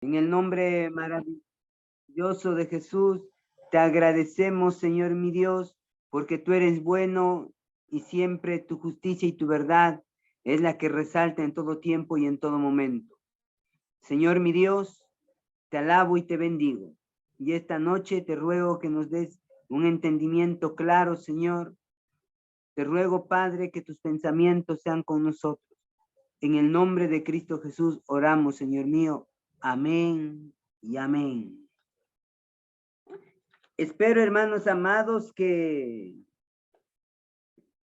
En el nombre maravilloso de Jesús, te agradecemos, Señor mi Dios, porque tú eres bueno y siempre tu justicia y tu verdad es la que resalta en todo tiempo y en todo momento. Señor mi Dios, te alabo y te bendigo. Y esta noche te ruego que nos des un entendimiento claro, Señor. Te ruego, Padre, que tus pensamientos sean con nosotros. En el nombre de Cristo Jesús oramos, Señor mío. Amén y amén. Espero, hermanos amados, que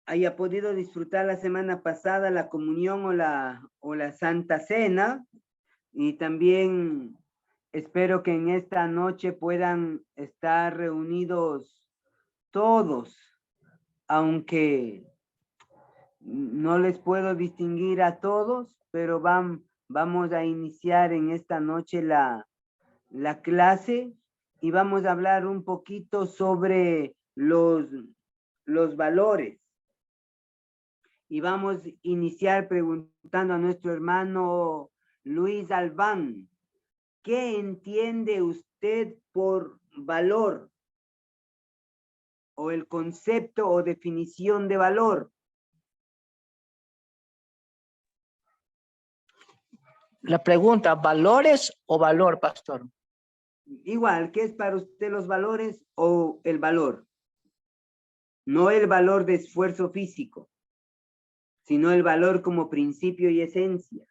haya podido disfrutar la semana pasada la comunión o la Santa Cena. Y también espero que en esta noche puedan estar reunidos todos, aunque no les puedo distinguir a todos, pero vamos a iniciar en esta noche la clase y vamos a hablar un poquito sobre los valores. Y vamos a iniciar preguntando a nuestro hermano Luis Albán, ¿qué entiende usted por valor? O el concepto o definición de valor. La pregunta, ¿valores o valor, pastor? Igual, ¿qué es para usted los valores o el valor? No el valor de esfuerzo físico, sino el valor como principio y esencia.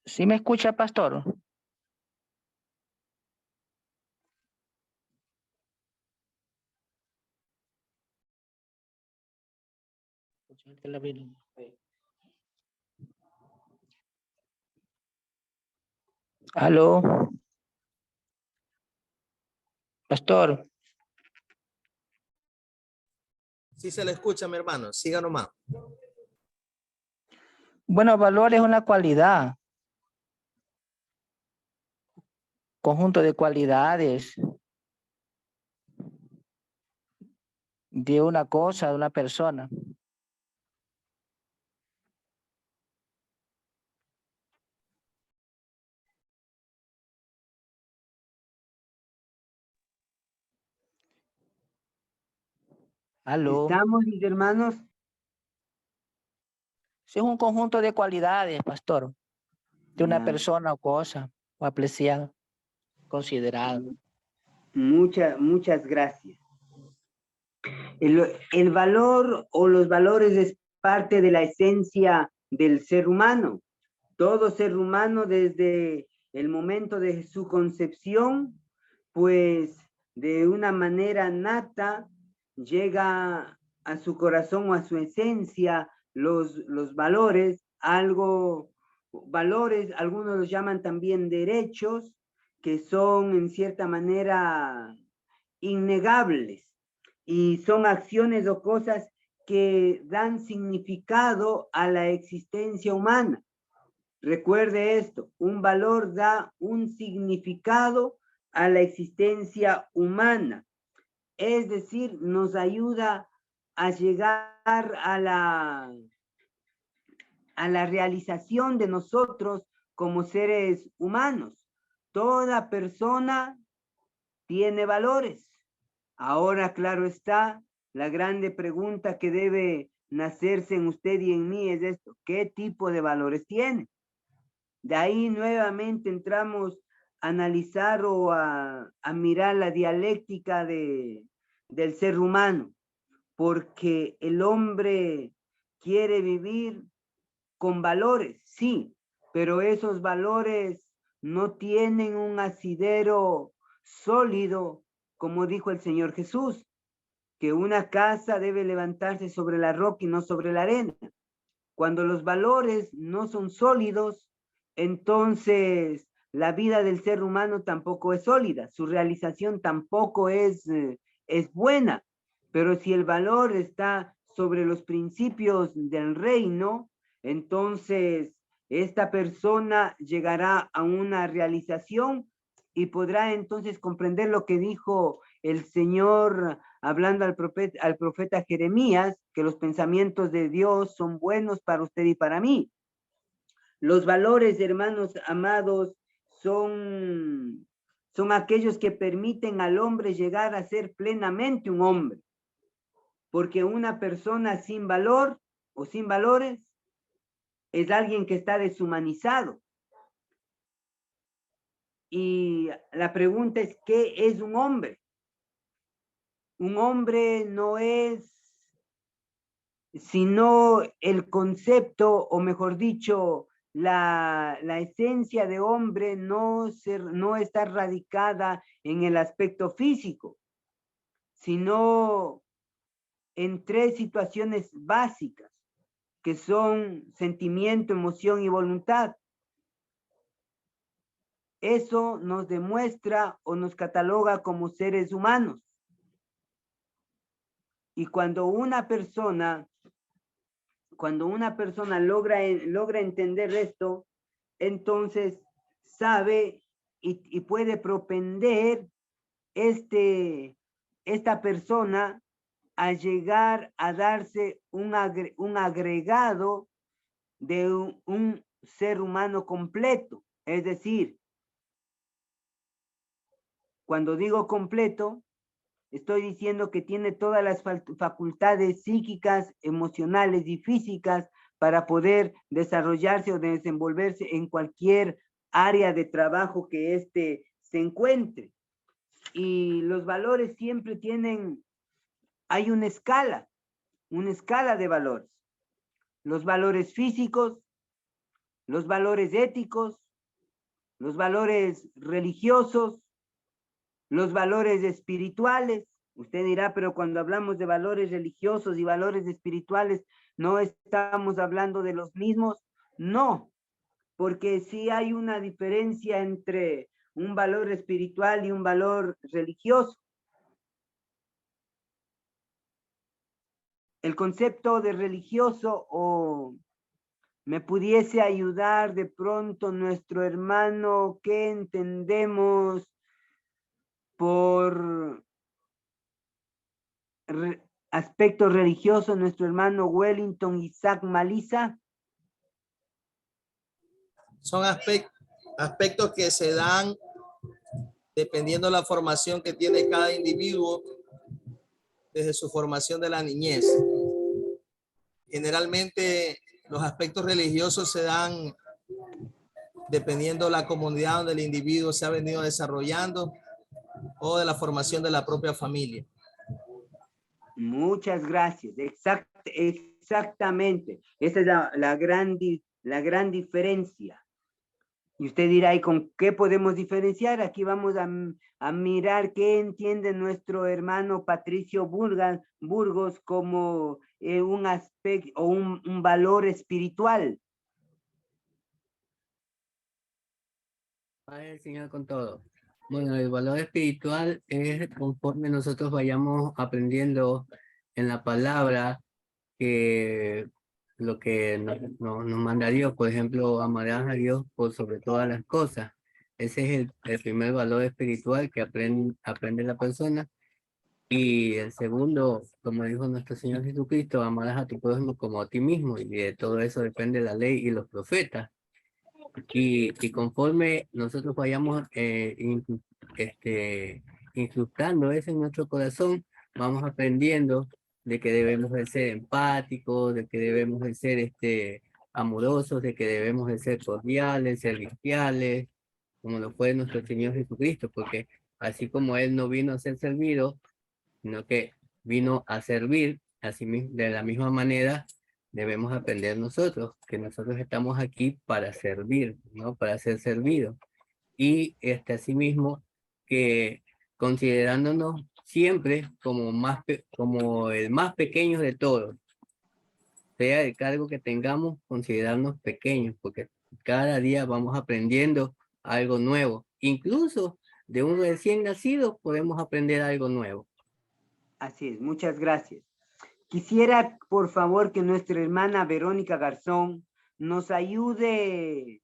¿Sí me escucha, pastor? ¿Aló? Pastor. Sí se le escucha, mi hermano. Siga nomás. Bueno, valor es una cualidad. Conjunto de cualidades de una cosa, de una persona. ¿Aló? ¿Estamos, mis hermanos? Sí, es un conjunto de cualidades, pastor, de una persona o cosa, o apreciado, considerado. Muchas gracias. El valor o los valores es parte de la esencia del ser humano. Todo ser humano desde el momento de su concepción, pues de una manera nata llega a su corazón o a su esencia los valores, valores, algunos los llaman también derechos, que son en cierta manera innegables y son acciones o cosas que dan significado a la existencia humana. Recuerde esto, un valor da un significado a la existencia humana. Es decir, nos ayuda a llegar a la realización de nosotros como seres humanos. Toda persona tiene valores. Ahora, claro está, la grande pregunta que debe nacerse en usted y en mí es esto: ¿qué tipo de valores tiene? De ahí nuevamente entramos a analizar o a mirar la dialéctica del ser humano, porque el hombre quiere vivir con valores, sí, pero esos valores no tienen un asidero sólido, como dijo el Señor Jesús, que una casa debe levantarse sobre la roca y no sobre la arena. Cuando los valores no son sólidos, entonces la vida del ser humano tampoco es sólida, su realización tampoco es buena. Pero si el valor está sobre los principios del reino, entonces esta persona llegará a una realización y podrá entonces comprender lo que dijo el Señor hablando al profeta Jeremías, que los pensamientos de Dios son buenos para usted y para mí. Los valores, hermanos amados, son aquellos que permiten al hombre llegar a ser plenamente un hombre. Porque una persona sin valor o sin valores es alguien que está deshumanizado. Y la pregunta es, ¿qué es un hombre? Un hombre no es sino el concepto, o mejor dicho, la esencia de hombre no está radicada en el aspecto físico, sino en 3 situaciones básicas, que son sentimiento, emoción y voluntad. Eso nos demuestra o nos cataloga como seres humanos. Y cuando una persona logra entender esto, entonces sabe y puede propender esta persona a llegar a darse un agregado de un ser humano completo. Es decir, cuando digo completo, estoy diciendo que tiene todas las facultades psíquicas, emocionales y físicas para poder desarrollarse o desenvolverse en cualquier área de trabajo que éste se encuentre. Y los valores siempre hay una escala de valores. Los valores físicos, los valores éticos, los valores religiosos, los valores espirituales. Usted dirá, pero cuando hablamos de valores religiosos y valores espirituales, ¿no estamos hablando de los mismos? No, porque sí hay una diferencia entre un valor espiritual y un valor religioso. El concepto de religioso, o me pudiese ayudar de pronto nuestro hermano, ¿qué entendemos por aspecto religioso, nuestro hermano Wellington Isaac Maliza? Son aspectos que se dan dependiendo de la formación que tiene cada individuo desde su formación de la niñez. Generalmente los aspectos religiosos se dan dependiendo de la comunidad donde el individuo se ha venido desarrollando o de la formación de la propia familia. Muchas gracias. Exactamente. Esa es la gran diferencia. Y usted dirá, ¿y con qué podemos diferenciar? Aquí vamos a mirar qué entiende nuestro hermano Patricio Burgos como un aspecto o un valor espiritual. Padre del Señor con todo. Bueno, el valor espiritual es conforme nosotros vayamos aprendiendo en la palabra que lo que nos manda Dios. Por ejemplo, amarás a Dios por sobre todas las cosas. Ese es el primer valor espiritual que aprende la persona. Y el segundo, como dijo nuestro Señor Jesucristo, amarás a tu prójimo como a ti mismo. Y de todo eso depende la ley y los profetas. Y conforme nosotros vayamos incrustando eso en nuestro corazón, vamos aprendiendo de que debemos de ser empáticos, de que debemos de ser amorosos, de que debemos de ser cordiales, serviciales, como lo fue nuestro Señor Jesucristo, porque así como Él no vino a ser servido, sino que vino a servir, así de la misma manera debemos aprender nosotros, que nosotros estamos aquí para servir, ¿no? Para ser servidos. Y asimismo, que considerándonos siempre como el más pequeño de todos, sea el cargo que tengamos, considerarnos pequeños, porque cada día vamos aprendiendo algo nuevo. Incluso de un recién nacido podemos aprender algo nuevo. Así es, muchas gracias. Quisiera, por favor, que nuestra hermana Verónica Garzón nos ayude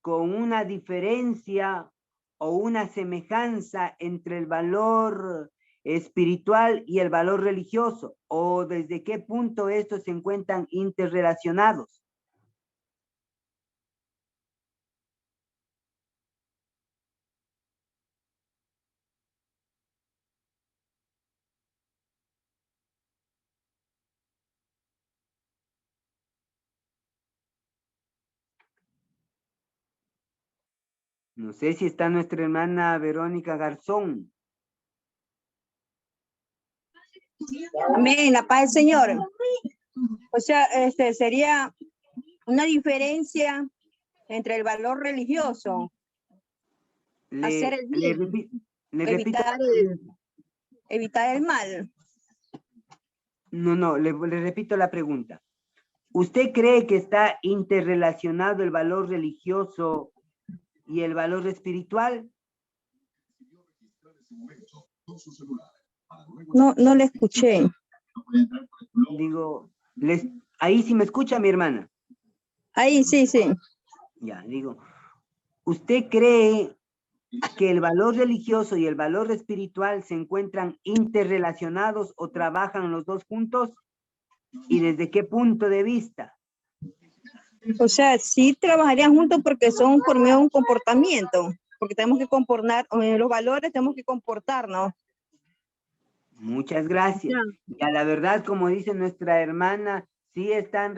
con una diferencia o una semejanza entre el valor espiritual y el valor religioso, o desde qué punto estos se encuentran interrelacionados. No sé si está nuestra hermana Verónica Garzón. Amén, la paz del Señor. O sea, sería una diferencia entre el valor religioso, hacer el bien, evitar el mal. No, le repito la pregunta. ¿Usted cree que está interrelacionado el valor religioso y el valor espiritual? No le escuché. Digo, ahí sí me escucha mi hermana. Ahí, sí. Ya, digo, ¿usted cree que el valor religioso y el valor espiritual se encuentran interrelacionados o trabajan los dos juntos? ¿Y desde qué punto de vista? O sea, sí trabajarían juntos porque son por medio de un comportamiento, porque tenemos que comportar, los valores tenemos que comportarnos. Muchas gracias. Ya, la verdad, como dice nuestra hermana, sí están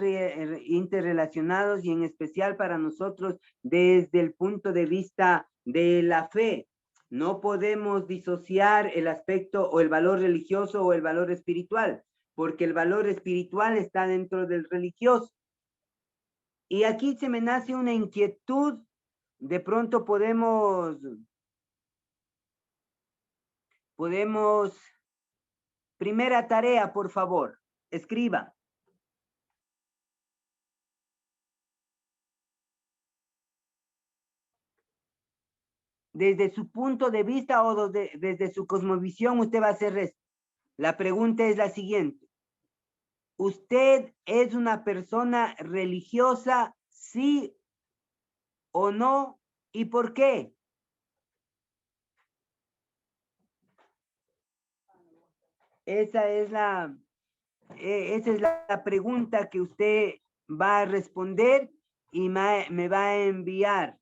interrelacionados y en especial para nosotros desde el punto de vista de la fe. No podemos disociar el aspecto o el valor religioso o el valor espiritual, porque el valor espiritual está dentro del religioso. Y aquí se me nace una inquietud, de pronto podemos primera tarea, por favor, escriba. Desde su punto de vista o desde su cosmovisión, usted va a hacer esto. La pregunta es la siguiente. ¿Usted es una persona religiosa, sí o no? ¿Y por qué? Esa es la pregunta que usted va a responder y me va a enviar.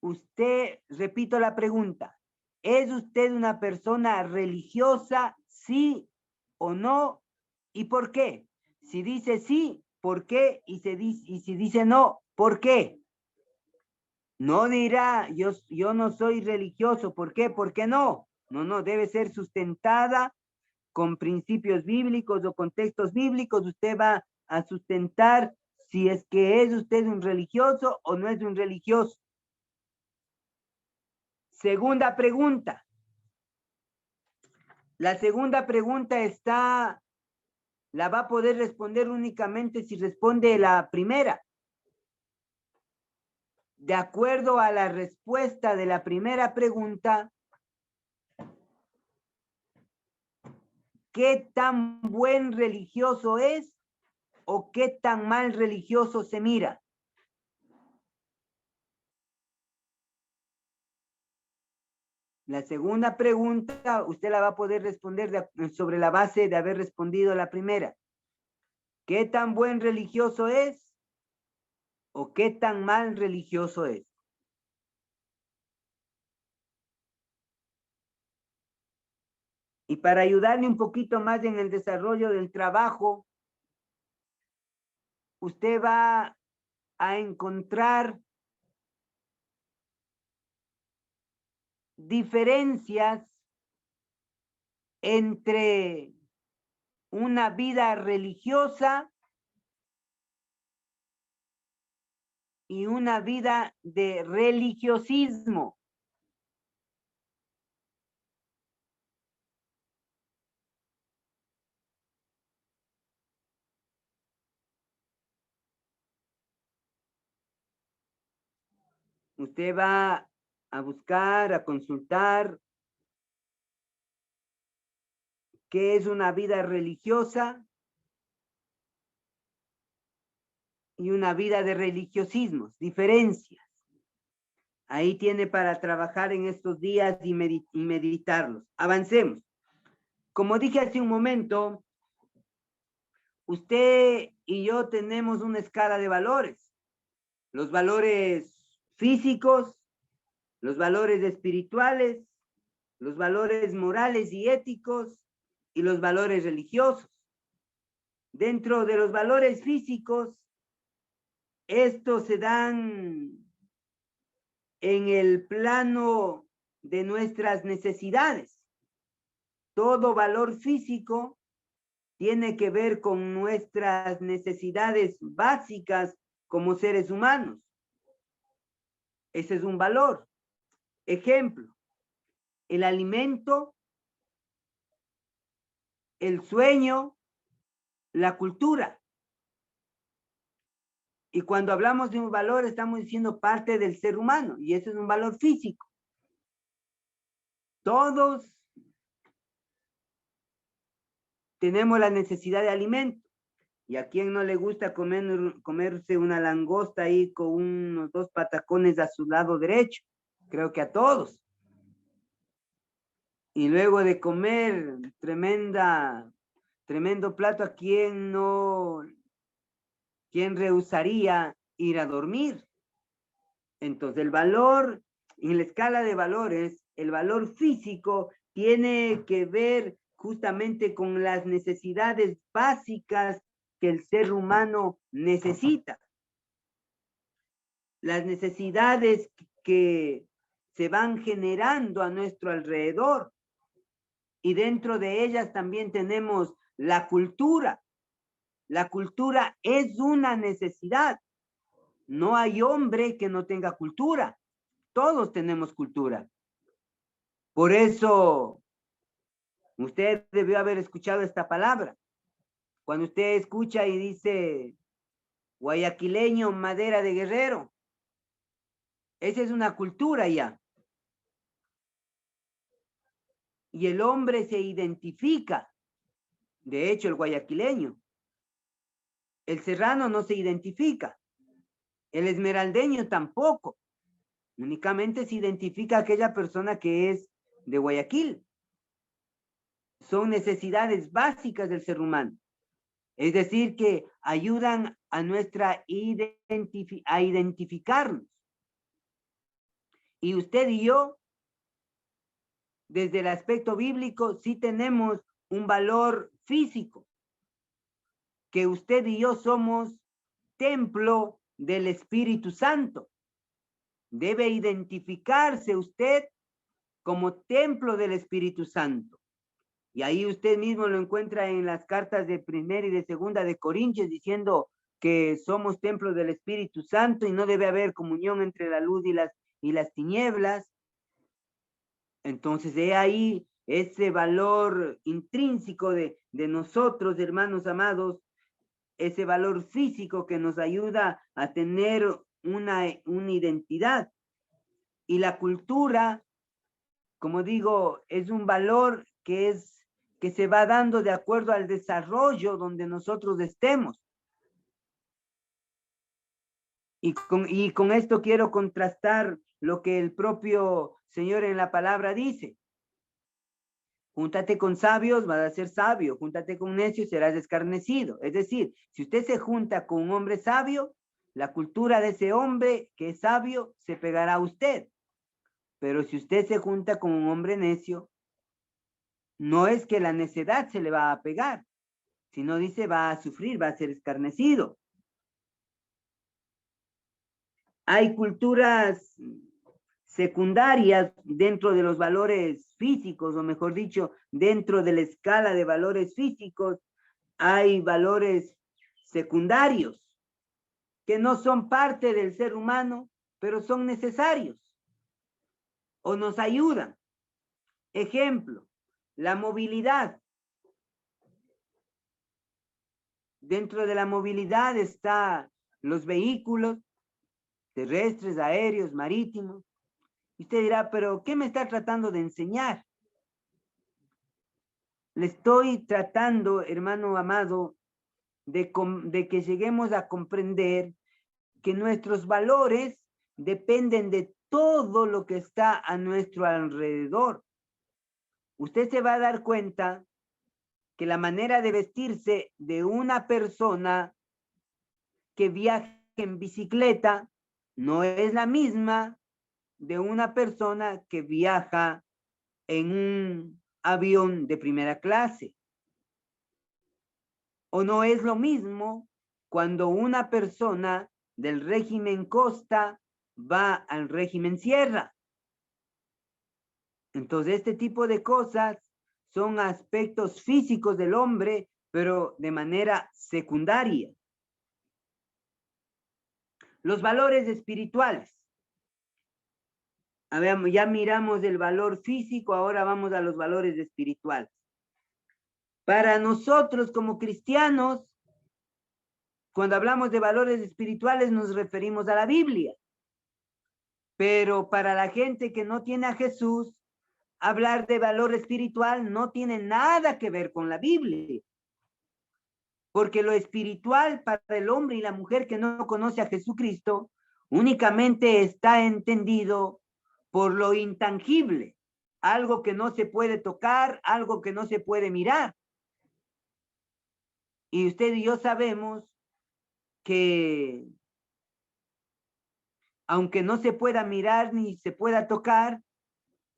Usted, repito la pregunta, ¿es usted una persona religiosa, sí o no? ¿Y por qué? Si dice sí, ¿por qué? Y si dice no, ¿por qué? No dirá, yo no soy religioso, ¿por qué? ¿Por qué no? No, debe ser sustentada con principios bíblicos o con textos bíblicos. Usted va a sustentar si es que es usted un religioso o no es un religioso. Segunda pregunta. La segunda pregunta la va a poder responder únicamente si responde la primera. De acuerdo a la respuesta de la primera pregunta, ¿qué tan buen religioso es o qué tan mal religioso se mira? La segunda pregunta, usted la va a poder responder sobre la base de haber respondido la primera. ¿Qué tan buen religioso es o qué tan mal religioso es? Y para ayudarle un poquito más en el desarrollo del trabajo, usted va a encontrar diferencias entre una vida religiosa y una vida de religiosismo. Usted va a buscar, a consultar qué es una vida religiosa y una vida de religiosismos, diferencias. Ahí tiene para trabajar en estos días y meditarlos. Avancemos. Como dije hace un momento, usted y yo tenemos una escala de valores. Los valores físicos, los valores espirituales, los valores morales y éticos y los valores religiosos. Dentro de los valores físicos, estos se dan en el plano de nuestras necesidades. Todo valor físico tiene que ver con nuestras necesidades básicas como seres humanos. Ese es un valor. Ejemplo, el alimento, el sueño, la cultura. Y cuando hablamos de un valor, estamos diciendo parte del ser humano, y ese es un valor físico. Todos tenemos la necesidad de alimento. ¿Y a quién no le gusta comerse una langosta ahí con unos 2 patacones a su lado derecho? Creo que a todos. Y luego de comer tremendo plato, ¿a quién rehusaría ir a dormir? Entonces el valor, en la escala de valores, el valor físico tiene que ver justamente con las necesidades básicas que el ser humano necesita. Las necesidades que se van generando a nuestro alrededor. Y dentro de ellas también tenemos la cultura. La cultura es una necesidad. No hay hombre que no tenga cultura. Todos tenemos cultura. Por eso, usted debió haber escuchado esta palabra. Cuando usted escucha y dice, guayaquileño, madera de guerrero, esa es una cultura ya. Y el hombre se identifica. De hecho, el guayaquileño. El serrano no se identifica. El esmeraldeño tampoco. Únicamente se identifica aquella persona que es de Guayaquil. Son necesidades básicas del ser humano. Es decir, que ayudan a nuestra a identificarnos. Y usted y yo, desde el aspecto bíblico, sí tenemos un valor físico. Que usted y yo somos templo del Espíritu Santo. Debe identificarse usted como templo del Espíritu Santo. Y ahí usted mismo lo encuentra en las cartas de 1 y de 2 de Corintios diciendo que somos templo del Espíritu Santo y no debe haber comunión entre la luz y las tinieblas. Entonces, de ahí ese valor intrínseco de nosotros, hermanos amados, ese valor físico que nos ayuda a tener una identidad. Y la cultura, como digo, es un valor que se va dando de acuerdo al desarrollo donde nosotros estemos. Y con esto quiero contrastar lo que el propio Señor en la palabra dice. Júntate con sabios, vas a ser sabio. Júntate con necios, serás escarnecido. Es decir, si usted se junta con un hombre sabio, la cultura de ese hombre que es sabio se pegará a usted. Pero si usted se junta con un hombre necio, no es que la necedad se le va a pegar, sino dice va a sufrir, va a ser escarnecido. Hay culturas secundarias dentro de los valores físicos, o mejor dicho, dentro de la escala de valores físicos, hay valores secundarios que no son parte del ser humano, pero son necesarios o nos ayudan. Ejemplo, la movilidad. Dentro de la movilidad están los vehículos terrestres, aéreos, marítimos. Y usted dirá, pero ¿qué me está tratando de enseñar? Le estoy tratando, hermano amado, de que lleguemos a comprender que nuestros valores dependen de todo lo que está a nuestro alrededor. Usted se va a dar cuenta que la manera de vestirse de una persona que viaja en bicicleta no es la misma de una persona que viaja en un avión de primera clase. O no es lo mismo cuando una persona del régimen costa va al régimen sierra. Entonces, este tipo de cosas son aspectos físicos del hombre, pero de manera secundaria. Los valores espirituales. A ver, ya miramos el valor físico, ahora vamos a los valores espirituales. Para nosotros como cristianos, cuando hablamos de valores espirituales nos referimos a la Biblia. Pero para la gente que no tiene a Jesús, hablar de valor espiritual no tiene nada que ver con la Biblia. Porque lo espiritual para el hombre y la mujer que no conoce a Jesucristo únicamente está entendido por lo intangible, algo que no se puede tocar, algo que no se puede mirar. Y usted y yo sabemos que aunque no se pueda mirar ni se pueda tocar,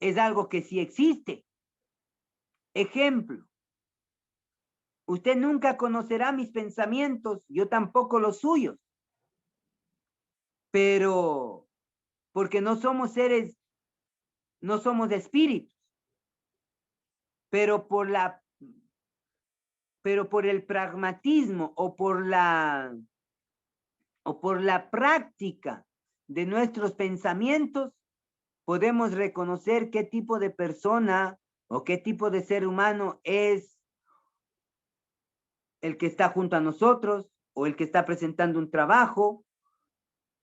es algo que sí existe. Ejemplo, usted nunca conocerá mis pensamientos, yo tampoco los suyos. Pero porque no somos seres, no somos espíritus. Pero por el pragmatismo o por la práctica de nuestros pensamientos, podemos reconocer qué tipo de persona o qué tipo de ser humano es el que está junto a nosotros o el que está presentando un trabajo,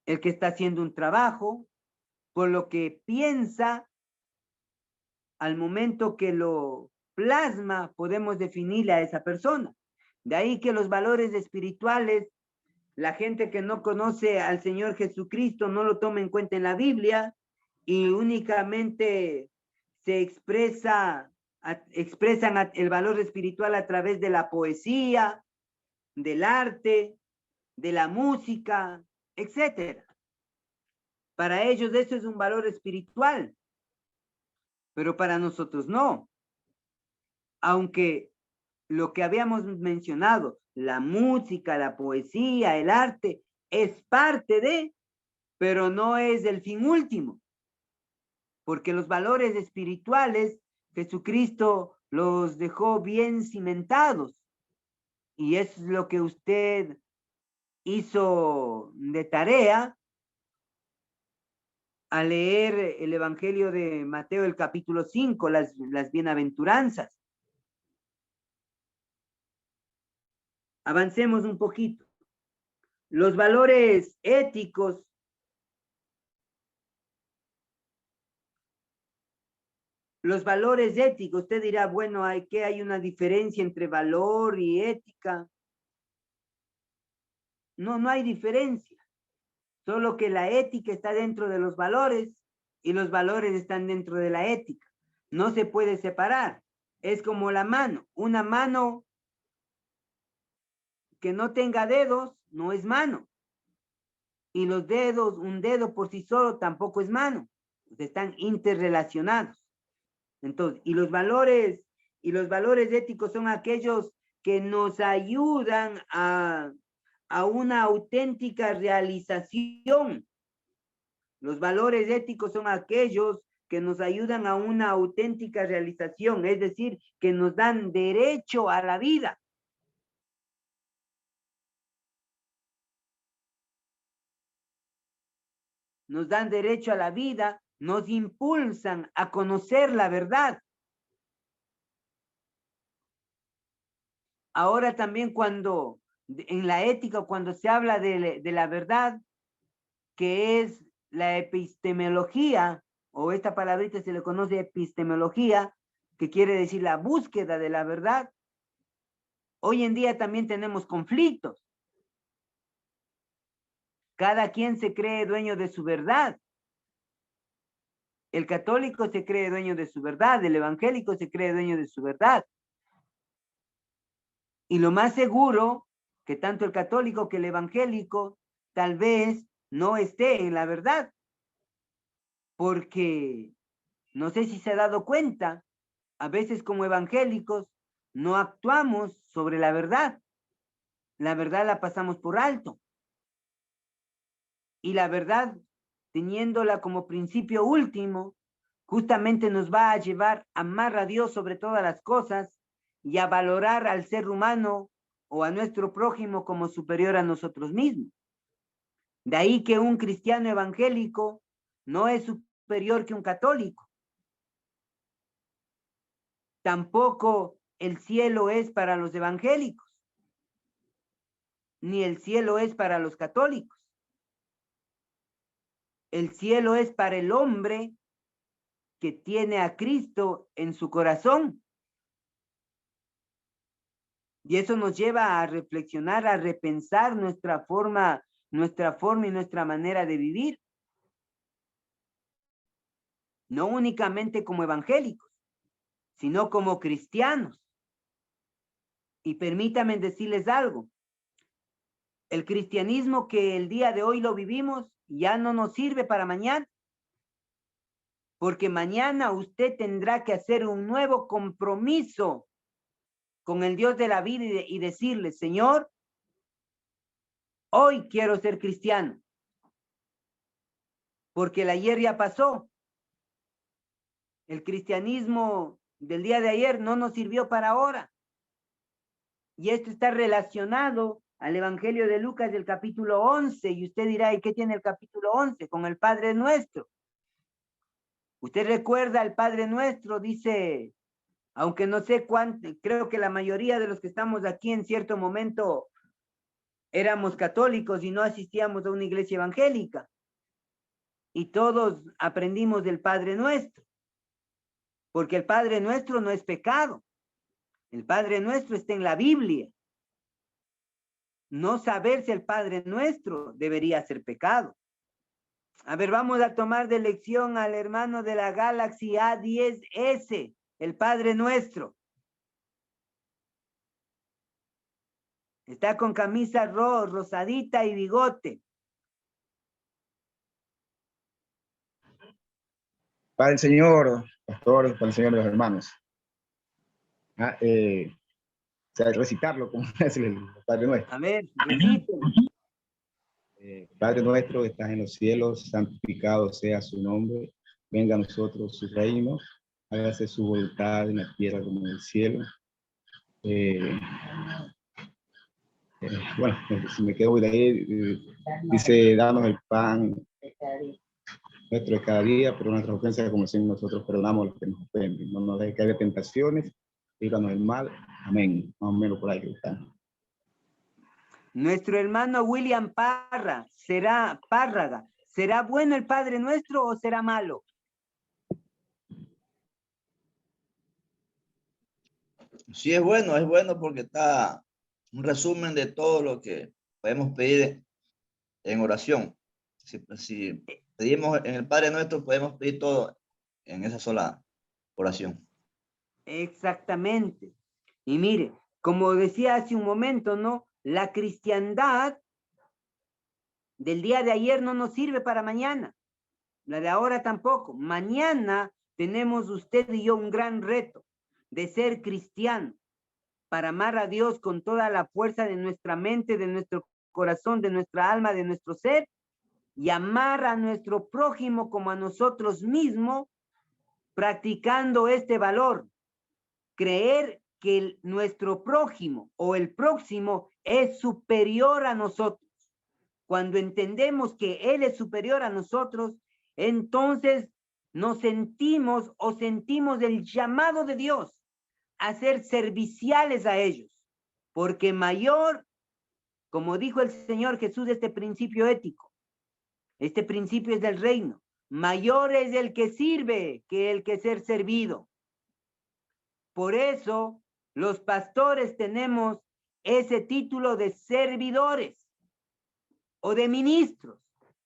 el que está haciendo un trabajo, por lo que piensa al momento que lo plasma, podemos definirle a esa persona. De ahí que los valores espirituales, la gente que no conoce al Señor Jesucristo no lo toma en cuenta en la Biblia y únicamente se expresan el valor espiritual a través de la poesía, del arte, de la música, etc. Para ellos eso es un valor espiritual, pero para nosotros no. Aunque lo que habíamos mencionado, la música, la poesía, el arte, es parte de, pero no es el fin último. Porque los valores espirituales, Jesucristo los dejó bien cimentados. Y es lo que usted hizo de tarea al leer el Evangelio de Mateo, el capítulo 5, las bienaventuranzas. Avancemos un poquito. Los valores éticos. Los valores éticos, usted dirá, bueno, hay una diferencia entre valor y ética. No, no hay diferencia. Solo que la ética está dentro de los valores y los valores están dentro de la ética. No se puede separar. Es como la mano. Una mano que no tenga dedos no es mano. Y los dedos, un dedo por sí solo tampoco es mano. Están interrelacionados. Entonces, y los valores éticos son aquellos que nos ayudan a una auténtica realización. Los valores éticos son aquellos que nos ayudan a una auténtica realización, es decir, que nos dan derecho a la vida. Nos dan derecho a la vida, nos impulsan a conocer la verdad. Ahora también cuando, en la ética, cuando se habla de la verdad, que es la epistemología, o esta palabrita se le conoce epistemología, que quiere decir la búsqueda de la verdad, hoy en día también tenemos conflictos. Cada quien se cree dueño de su verdad. El católico se cree dueño de su verdad, el evangélico se cree dueño de su verdad. Y lo más seguro que tanto el católico que el evangélico tal vez no esté en la verdad. Porque no sé si se ha dado cuenta, a veces como evangélicos no actuamos sobre la verdad. La verdad la pasamos por alto. Y la verdad, teniéndola como principio último, justamente nos va a llevar a amar a Dios sobre todas las cosas y a valorar al ser humano o a nuestro prójimo como superior a nosotros mismos. De ahí que un cristiano evangélico no es superior que un católico. Tampoco el cielo es para los evangélicos, ni el cielo es para los católicos. El cielo es para el hombre que tiene a Cristo en su corazón. Y eso nos lleva a reflexionar, a repensar nuestra forma y nuestra manera de vivir. No únicamente como evangélicos, sino como cristianos. Y permítanme decirles algo. El cristianismo que el día de hoy lo vivimos ya no nos sirve para mañana. Porque mañana usted tendrá que hacer un nuevo compromiso con el Dios de la vida y decirle, Señor, hoy quiero ser cristiano. Porque el ayer ya pasó. El cristianismo del día de ayer no nos sirvió para ahora. Y esto está relacionado al Evangelio de Lucas del capítulo 11. Y usted dirá, ¿y qué tiene el capítulo 11? Con el Padre Nuestro. Usted recuerda el Padre Nuestro, dice, aunque no sé cuánto, creo que la mayoría de los que estamos aquí en cierto momento éramos católicos y no asistíamos a una iglesia evangélica. Y todos aprendimos del Padre Nuestro. Porque el Padre Nuestro no es pecado. El Padre Nuestro está en la Biblia. No saberse el Padre Nuestro debería ser pecado. A ver, vamos a tomar de lección al hermano de la Galaxy A10S, el Padre Nuestro. Está con camisa rosadita y bigote. Para el Señor, pastor, para el Señor de los hermanos. Recitarlo como es el Padre Nuestro. A ver, reciten. Padre nuestro que estás en los cielos, santificado sea su nombre. Venga a nosotros su reino. Hágase su voluntad en la tierra como en el cielo. Bueno, si me quedo de ahí, dice, danos el pan nuestro de cada día, pero nuestras ofensas como si nosotros perdonamos a los que nos ofenden. No nos dejes caer de tentaciones, líbranos del mal. Amén. Más o menos por ahí que está. Nuestro hermano William Párraga, ¿será bueno el Padre Nuestro o será malo? Sí, es bueno porque está un resumen de todo lo que podemos pedir en oración. Si pedimos en el Padre Nuestro, podemos pedir todo en esa sola oración. Exactamente. Y mire, como decía hace un momento, ¿no? La cristiandad del día de ayer no nos sirve para mañana. La de ahora tampoco. Mañana tenemos usted y yo un gran reto de ser cristiano, para amar a Dios con toda la fuerza de nuestra mente, de nuestro corazón, de nuestra alma, de nuestro ser, y amar a nuestro prójimo como a nosotros mismos, practicando este valor. Creer que nuestro prójimo o el próximo es superior a nosotros. Cuando entendemos que Él es superior a nosotros, entonces nos sentimos el llamado de Dios a ser serviciales a ellos, porque mayor, como dijo el Señor Jesús, este principio ético, este principio es del reino, mayor es el que sirve que el que ser servido. Por eso los pastores tenemos ese título de servidores, o de ministros.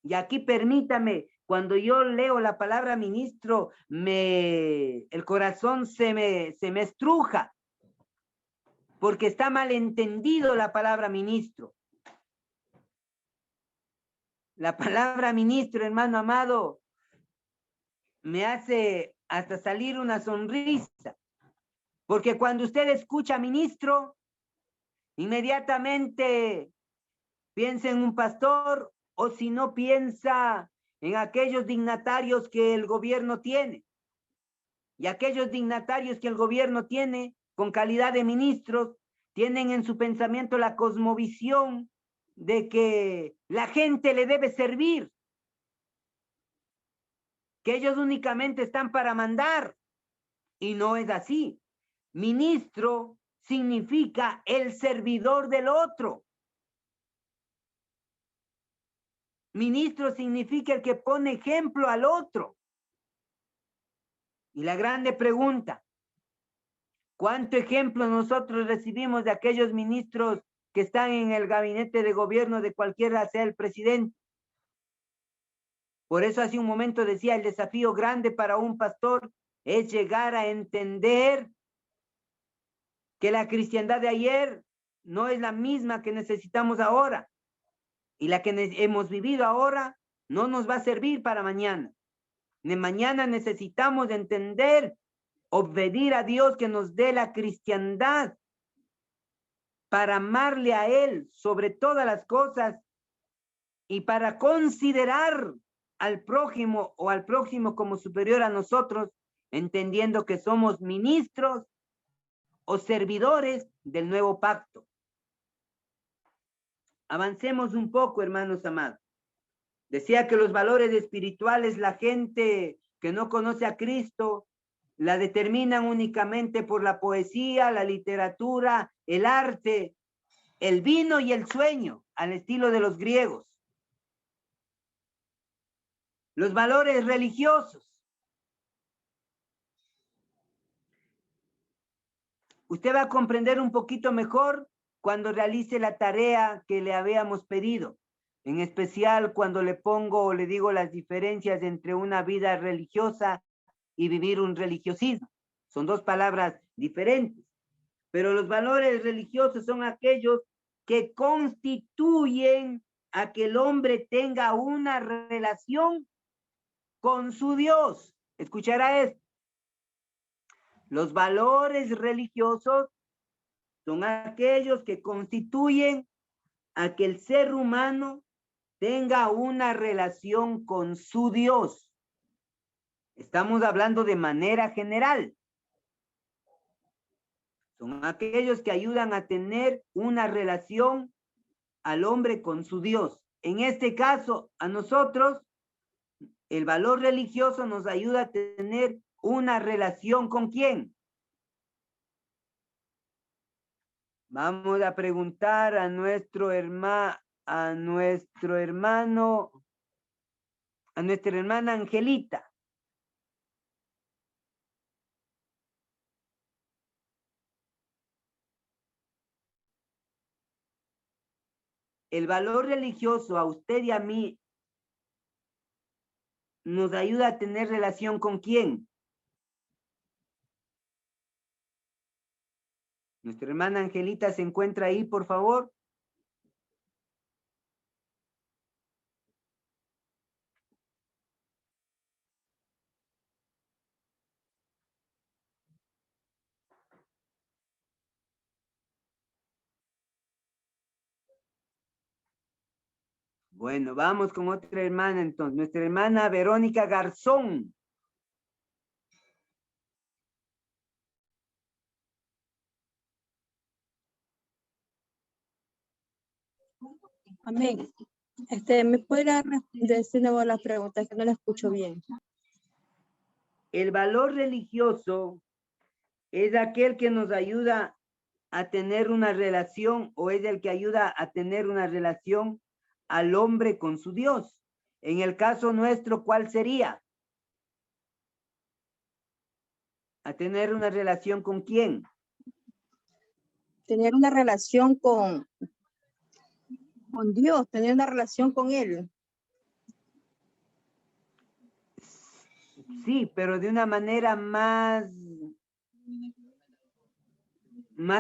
Y aquí permítame, cuando yo leo la palabra ministro, el corazón se me estruja, porque está mal entendido la palabra ministro. La palabra ministro, hermano amado, me hace hasta salir una sonrisa, porque cuando usted escucha ministro, inmediatamente piensa en un pastor, o si no piensa en aquellos dignatarios que el gobierno tiene. Y aquellos dignatarios que el gobierno tiene con calidad de ministros tienen en su pensamiento la cosmovisión de que la gente le debe servir, que ellos únicamente están para mandar, y no es así. Ministro significa el servidor del otro. Ministro significa el que pone ejemplo al otro. Y la grande pregunta, ¿cuánto ejemplo nosotros recibimos de aquellos ministros que están en el gabinete de gobierno de cualquiera sea el presidente? Por eso hace un momento decía, el desafío grande para un pastor es llegar a entender que la cristiandad de ayer no es la misma que necesitamos ahora. Y la que hemos vivido ahora no nos va a servir para mañana. De mañana necesitamos entender, obedecer a Dios que nos dé la cristiandad para amarle a Él sobre todas las cosas y para considerar al prójimo o al prójimo como superior a nosotros, entendiendo que somos ministros o servidores del nuevo pacto. Avancemos un poco, hermanos amados. Decía que los valores espirituales, la gente que no conoce a Cristo, la determinan únicamente por la poesía, la literatura, el arte, el vino y el sueño, al estilo de los griegos. Los valores religiosos. Usted va a comprender un poquito mejor cuando realice la tarea que le habíamos pedido. En especial cuando le pongo o le digo las diferencias entre una vida religiosa y vivir un religiosismo. Son dos palabras diferentes. Pero los valores religiosos son aquellos que constituyen a que el hombre tenga una relación con su Dios. Escuchará esto. Los valores religiosos son aquellos que constituyen a que el ser humano tenga una relación con su Dios. Estamos hablando de manera general. Son aquellos que ayudan a tener una relación al hombre con su Dios. En este caso, a nosotros, el valor religioso nos ayuda a tener una relación ¿con quién? Vamos a preguntar a nuestra hermana Angelita. El valor religioso a usted y a mí nos ayuda a tener relación ¿con quién? Nuestra hermana Angelita se encuentra ahí, por favor. Bueno, vamos con otra hermana entonces. Nuestra hermana Verónica Garzón. Amén. ¿Me puede decir de nuevo las preguntas? Que no la escucho bien. El valor religioso es aquel que nos ayuda a tener una relación o es el que ayuda a tener una relación al hombre con su Dios. En el caso nuestro, ¿cuál sería? ¿A tener una relación con quién? Tener una relación con Con Dios, tener una relación con Él. Sí, pero de una manera más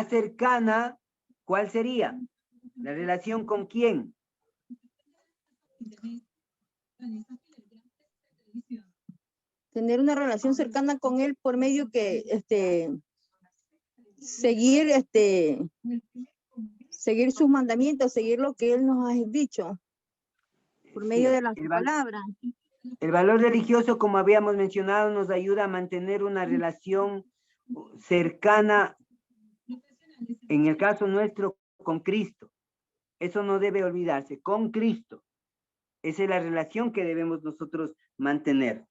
cercana, ¿cuál sería? ¿La relación con quién? Tener una relación cercana con Él por medio que, seguir sus mandamientos, seguir lo que Él nos ha dicho, por medio Sí, de la palabra. el valor religioso, como habíamos mencionado, nos ayuda a mantener una relación cercana, en el caso nuestro, con Cristo. Eso no debe olvidarse, con Cristo. Esa es la relación que debemos nosotros mantener.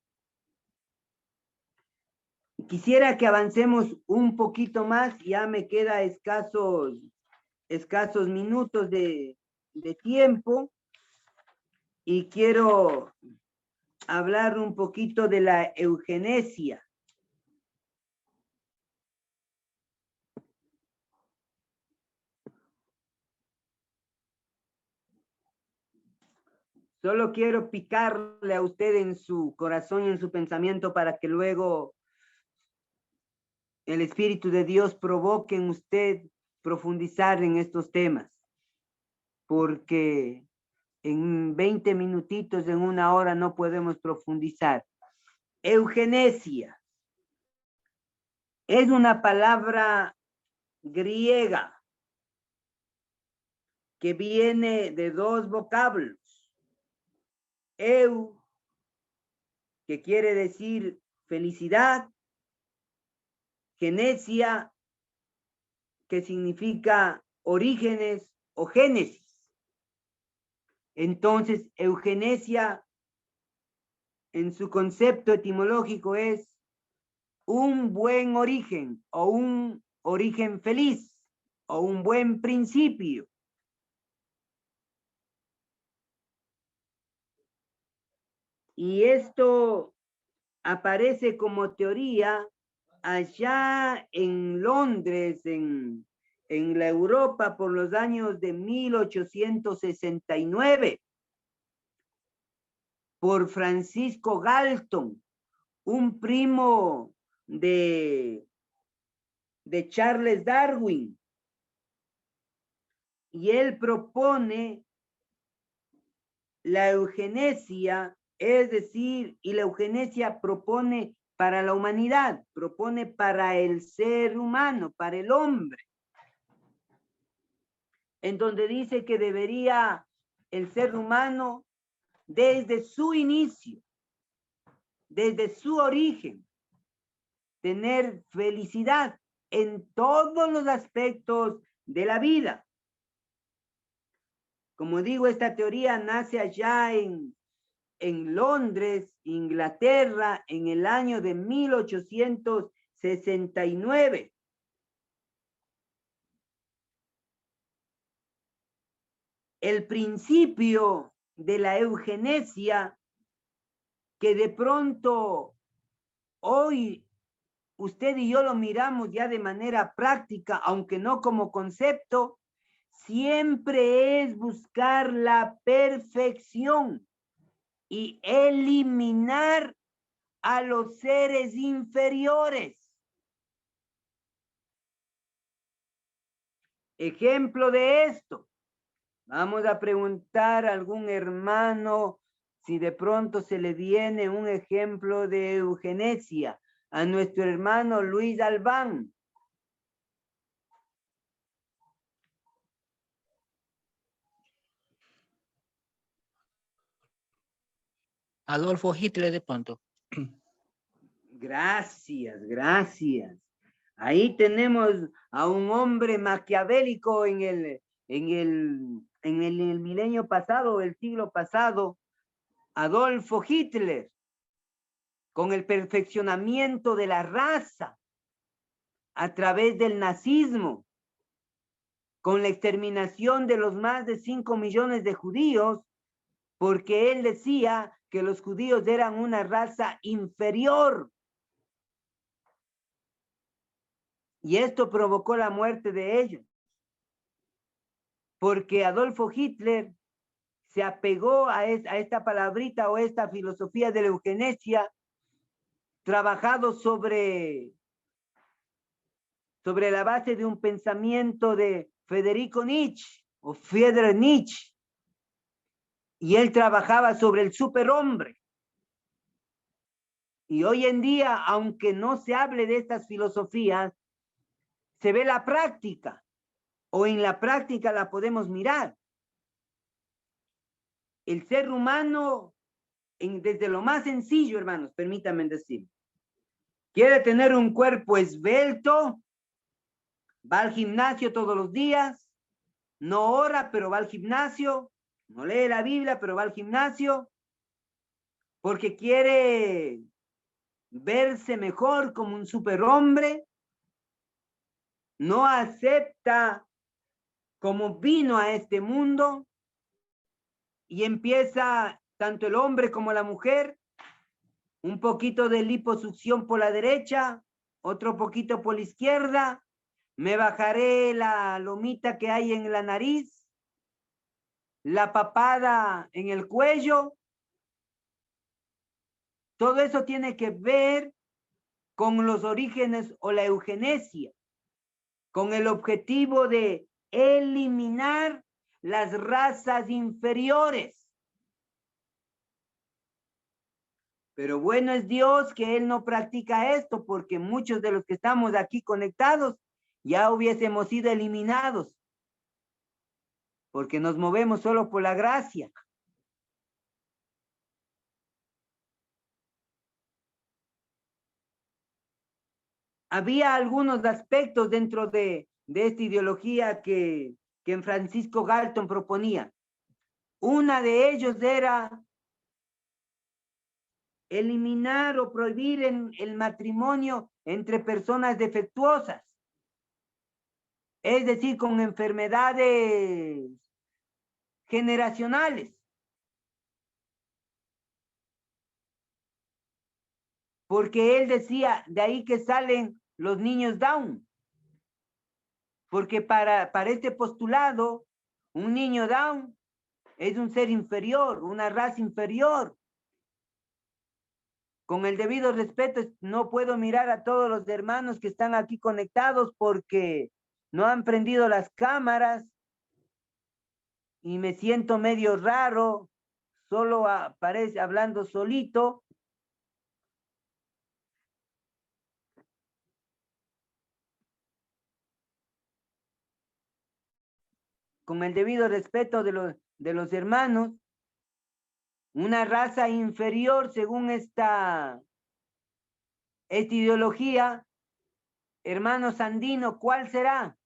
Quisiera que avancemos un poquito más, ya me queda escasos minutos de tiempo y quiero hablar un poquito de la eugenesia. Solo quiero picarle a usted en su corazón y en su pensamiento para que luego el Espíritu de Dios provoque en usted profundizar en estos temas. Porque en 20 minutitos, en una hora, no podemos profundizar. Eugenesia es una palabra griega que viene de dos vocablos. Eu, que quiere decir felicidad, genesia, que significa orígenes o génesis. Entonces, eugenesia, en su concepto etimológico, es un buen origen o un origen feliz o un buen principio. Y esto aparece como teoría allá en Londres, en la Europa, por los años de 1869, por Francisco Galton, un primo de Charles Darwin. Y él propone la eugenesia, es decir, y la eugenesia propone para la humanidad, propone para el ser humano, para el hombre, en donde dice que debería el ser humano, desde su inicio, desde su origen, tener felicidad en todos los aspectos de la vida. Como digo, esta teoría nace allá en Londres, Inglaterra, en el año de 1869. El principio de la eugenesia, que de pronto hoy usted y yo lo miramos ya de manera práctica, aunque no como concepto, siempre es buscar la perfección y eliminar a los seres inferiores. Ejemplo de esto, vamos a preguntar a algún hermano si de pronto se le viene un ejemplo de eugenesia a nuestro hermano Luis Albán. Adolfo Hitler de pronto. Gracias, gracias. Ahí tenemos a un hombre maquiavélico en el milenio pasado, el siglo pasado, Adolfo Hitler, con el perfeccionamiento de la raza a través del nazismo, con la exterminación de los más de 5 millones de judíos, porque él decía que los judíos eran una raza inferior. Y esto provocó la muerte de ellos. porque Adolfo Hitler se apegó a esta palabrita o esta filosofía de la eugenesia, trabajado sobre la base de un pensamiento de Federico Nietzsche o Friedrich Nietzsche, y él trabajaba sobre el superhombre. Y hoy en día, aunque no se hable de estas filosofías, se ve la práctica, o en la práctica la podemos mirar. El ser humano, desde lo más sencillo, hermanos, permítanme decir, quiere tener un cuerpo esbelto, va al gimnasio todos los días, no ora, pero va al gimnasio, no lee la Biblia, pero va al gimnasio, porque quiere verse mejor como un superhombre, no acepta como vino a este mundo y empieza tanto el hombre como la mujer, un poquito de liposucción por la derecha, otro poquito por la izquierda, me bajaré la lomita que hay en la nariz, la papada en el cuello. Todo eso tiene que ver con los orígenes o la eugenesia, con el objetivo de eliminar las razas inferiores. Pero bueno es Dios que Él no practica esto, porque muchos de los que estamos aquí conectados ya hubiésemos sido eliminados, porque nos movemos solo por la gracia. Había algunos aspectos dentro de esta ideología que en Francisco Galton proponía. Una de ellos era eliminar o prohibir el matrimonio entre personas defectuosas, es decir, con enfermedades generacionales. Porque él decía, de ahí que salen los niños Down. Porque para este postulado, un niño Down es un ser inferior, una raza inferior. Con el debido respeto, no puedo mirar a todos los hermanos que están aquí conectados porque no han prendido las cámaras y me siento medio raro, solo aparece hablando solito. Con el debido respeto de los hermanos, una raza inferior según esta ideología, hermano Sandino, ¿cuál será?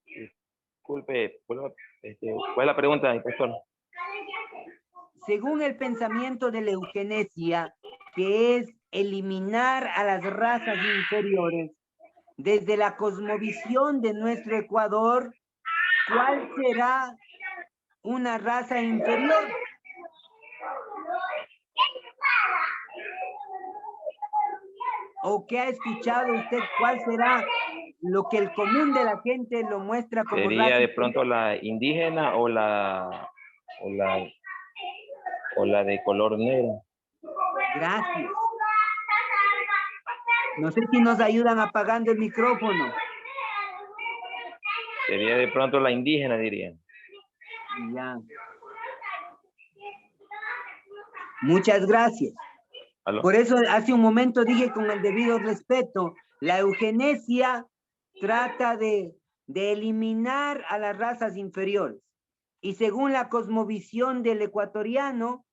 Disculpe, ¿cuál es la pregunta, pastor? Según el pensamiento de la eugenesia, que es eliminar a las razas inferiores, desde la cosmovisión de nuestro Ecuador, ¿cuál será una raza inferior? ¿O qué ha escuchado usted? ¿Cuál será lo que el común de la gente lo muestra como ¿Sería raza de pronto la indígena o la de color negro? Gracias. No sé si nos ayudan apagando el micrófono. Sería de pronto la indígena, diría. Ya. Muchas gracias. ¿Aló? Por eso hace un momento dije con el debido respeto, la eugenesia trata de eliminar a las razas inferiores. Y según la cosmovisión del ecuatoriano,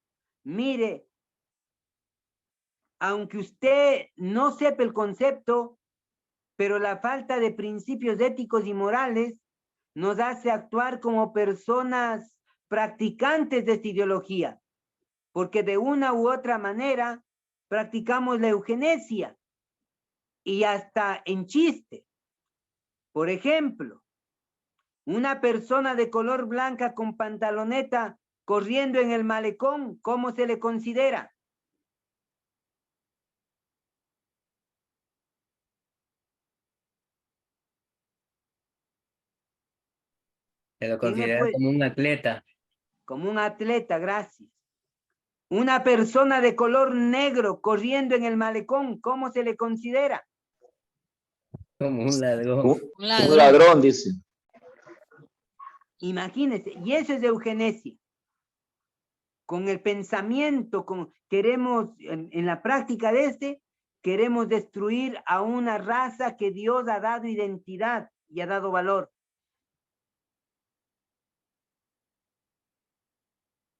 mire, aunque usted no sepa el concepto, pero la falta de principios éticos y morales nos hace actuar como personas practicantes de esta ideología, porque de una u otra manera practicamos la eugenesia y hasta en chiste. Por ejemplo, una persona de color blanca con pantaloneta corriendo en el malecón, ¿cómo se le considera? Se lo ¿Quién me considera puede- como un atleta. Como un atleta, gracias. Una persona de color negro corriendo en el malecón, ¿cómo se le considera? Como un ladrón. Un ladrón, dice. Imagínense, y eso es eugenesia. Con el pensamiento, queremos, en la práctica de queremos destruir a una raza que Dios ha dado identidad y ha dado valor.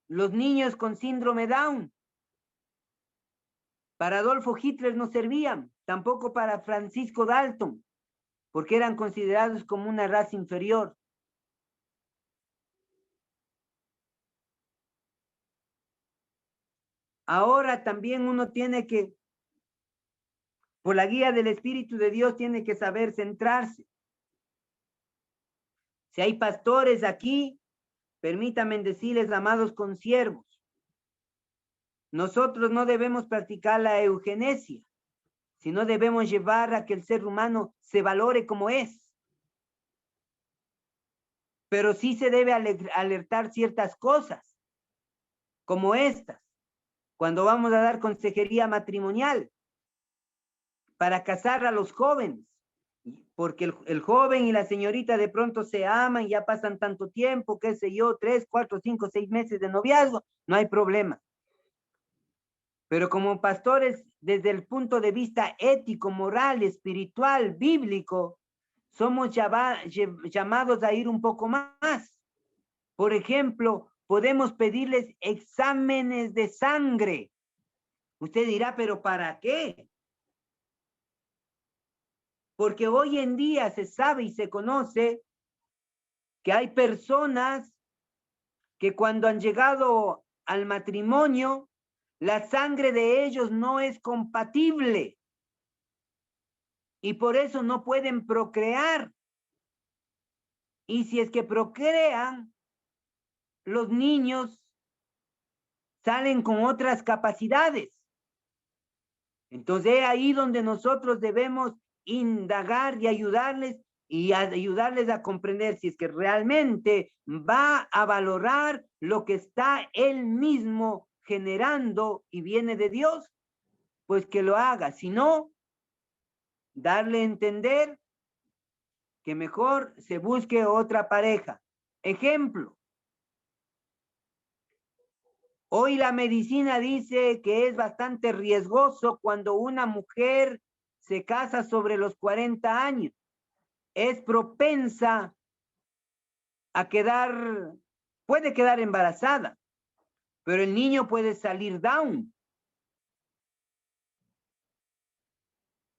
Los niños con síndrome Down, para Adolfo Hitler no servían, tampoco para Francisco Dalton, porque eran considerados como una raza inferior. Ahora también uno tiene que, por la guía del Espíritu de Dios, tiene que saber centrarse. Si hay pastores aquí, permítanme decirles, amados consiervos, nosotros no debemos practicar la eugenesia, sino debemos llevar a que el ser humano se valore como es. Pero sí se debe alertar ciertas cosas, como estas, cuando vamos a dar consejería matrimonial, para casar a los jóvenes, porque el joven y la señorita de pronto se aman, ya pasan tanto tiempo, qué sé yo, 3, 4, 5, 6 meses de noviazgo, no hay problema. Pero como pastores, desde el punto de vista ético, moral, espiritual, bíblico, somos llamados a ir un poco más. Por ejemplo, podemos pedirles exámenes de sangre. Usted dirá, ¿pero para qué? Porque hoy en día se sabe y se conoce que hay personas que cuando han llegado al matrimonio, la sangre de ellos no es compatible y por eso no pueden procrear. Y si es que procrean, los niños salen con otras capacidades. Entonces es ahí donde nosotros debemos indagar y ayudarles a comprender si es que realmente va a valorar lo que está él mismo generando y viene de Dios, pues que lo haga. Si no, darle a entender que mejor se busque otra pareja. Ejemplo. Hoy la medicina dice que es bastante riesgoso cuando una mujer se casa sobre los 40 años. Es propensa a puede quedar embarazada, pero el niño puede salir down.